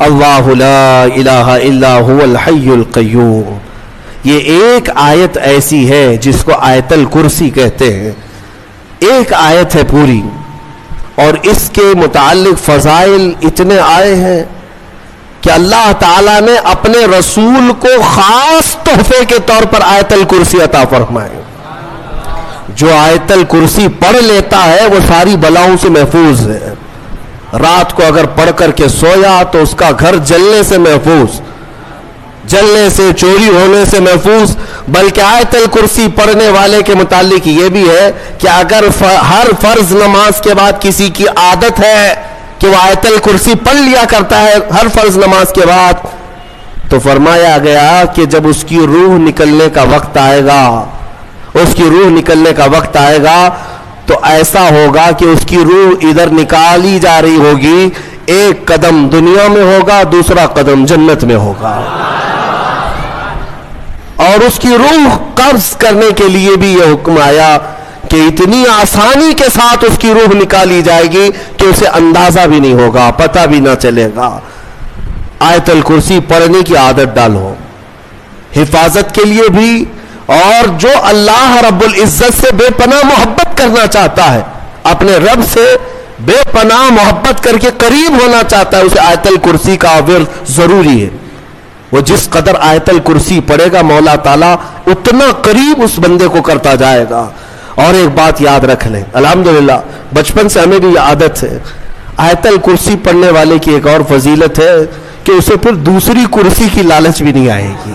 اللہ لا الہ الا هو الحی القیوم. یہ ایک آیت ایسی ہے جس کو آیت الکرسی کہتے ہیں. ایک آیت ہے پوری، اور اس کے متعلق فضائل اتنے آئے ہیں کہ اللہ تعالیٰ نے اپنے رسول کو خاص تحفے کے طور پر آیت الکرسی عطا فرمائے. جو آیت الکرسی پڑھ لیتا ہے وہ ساری بلاؤں سے محفوظ ہے. رات کو اگر پڑھ کر کے سویا تو اس کا گھر جلنے سے محفوظ، جلنے سے، چوری ہونے سے محفوظ. بلکہ آیت الکرسی پڑھنے والے کے متعلق یہ بھی ہے کہ اگر ہر فرض نماز کے بعد کسی کی عادت ہے کہ وہ آیت الکرسی پڑھ لیا کرتا ہے ہر فرض نماز کے بعد، تو فرمایا گیا کہ جب اس کی روح نکلنے کا وقت آئے گا، اس کی روح نکلنے کا وقت آئے گا تو ایسا ہوگا کہ اس کی روح ادھر نکالی جا رہی ہوگی، ایک قدم دنیا میں ہوگا، دوسرا قدم جنت میں ہوگا. اور اس کی روح قبض کرنے کے لیے بھی یہ حکم آیا کہ اتنی آسانی کے ساتھ اس کی روح نکالی جائے گی کہ اسے اندازہ بھی نہیں ہوگا، پتہ بھی نہ چلے گا. آیت الکرسی پڑھنے کی عادت ڈالو، حفاظت کے لیے بھی، اور جو اللہ رب العزت سے بے پناہ محبت کرنا چاہتا ہے، اپنے رب سے بے پناہ محبت کر کے قریب ہونا چاہتا ہے، اسے آیت الکرسی کا ورد ضروری ہے. وہ جس قدر آیت الکرسی پڑھے گا مولا تعالیٰ اتنا قریب اس بندے کو کرتا جائے گا. اور ایک بات یاد رکھ لیں، الحمدللہ بچپن سے ہمیں بھی یہ عادت ہے، آیت الکرسی پڑھنے والے کی ایک اور فضیلت ہے کہ اسے پھر دوسری کرسی کی لالچ بھی نہیں آئے گی.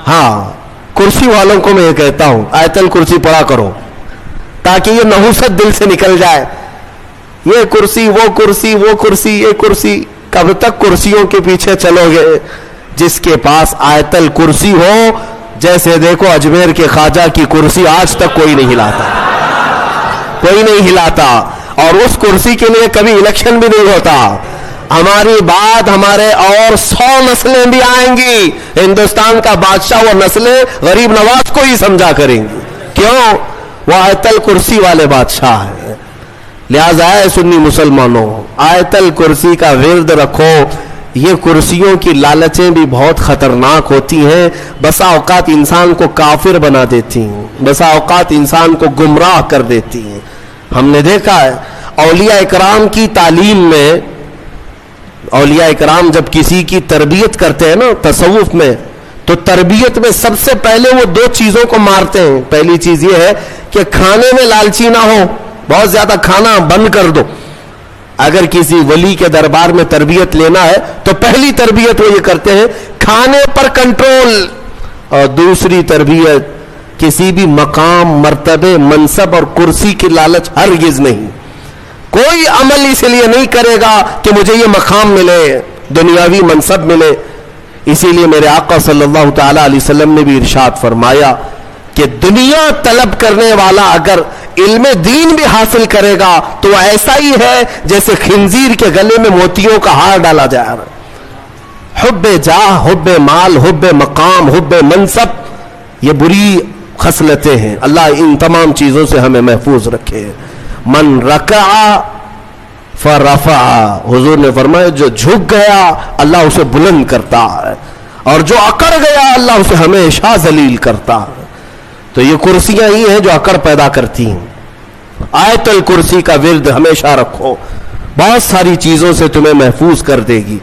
ہاں، کرسی والوں کو میں یہ کہتا ہوں آیت الکرسی پڑھا کرو تاکہ یہ نحوست دل سے نکل جائے. یہ کرسی، وہ کرسی، وہ کرسی، یہ کرسی، کب تک کرسیوں کے پیچھے چلو گے؟ جس کے پاس آیت الکرسی ہو، جیسے دیکھو اجمیر کے خواجہ کی کرسی آج تک کوئی نہیں ہلاتا، کوئی نہیں ہلاتا، اور اس کرسی کے لیے کبھی الیکشن بھی نہیں ہوتا. ہماری بات ہمارے اور 100 نسلیں بھی آئیں گی، ہندوستان کا بادشاہ وہ نسلیں غریب نواز کو ہی سمجھا کریں گی. کیوں؟ وہ آیت الکرسی والے بادشاہ ہیں. لہذا ہے سنی مسلمانوں، آیت الکرسی کا ورد رکھو. یہ کرسیوں کی لالچیں بھی بہت خطرناک ہوتی ہیں، بسا اوقات انسان کو کافر بنا دیتی ہیں، بسا اوقات انسان کو گمراہ کر دیتی ہیں. ہم نے دیکھا ہے اولیاء اکرام کی تعلیم میں، اولیاء اکرام جب کسی کی تربیت کرتے ہیں نا تصوف میں، تو تربیت میں سب سے پہلے وہ 2 چیزوں کو مارتے ہیں. پہلی چیز یہ ہے کہ کھانے میں لالچی نہ ہو، بہت زیادہ کھانا بند کر دو. اگر کسی ولی کے دربار میں تربیت لینا ہے تو پہلی تربیت وہ یہ کرتے ہیں کھانے پر کنٹرول. اور دوسری تربیت کسی بھی مقام، مرتبے، منصب اور کرسی کی لالچ ہرگز نہیں. کوئی عمل اس لیے نہیں کرے گا کہ مجھے یہ مقام ملے، دنیاوی منصب ملے. اسی لیے میرے آقا صلی اللہ تعالی علیہ وسلم نے بھی ارشاد فرمایا کہ دنیا طلب کرنے والا اگر علم دین بھی حاصل کرے گا تو ایسا ہی ہے جیسے خنزیر کے گلے میں موتیوں کا ہار ڈالا جا رہا ہے. حب جاہ، حب مال، حب مقام، حب منصب، یہ بری خصلتیں ہیں. اللہ ان تمام چیزوں سے ہمیں محفوظ رکھے. من رکع فرفع، حضور نے فرمایا جو جھک گیا اللہ اسے بلند کرتا ہے، اور جو اکڑ گیا اللہ اسے ہمیشہ ذلیل کرتا ہے. تو یہ کرسیاں ہی ہیں جو اکڑ پیدا کرتی ہیں. آیت الکرسی کا ورد ہمیشہ رکھو، بہت ساری چیزوں سے تمہیں محفوظ کر دے گی.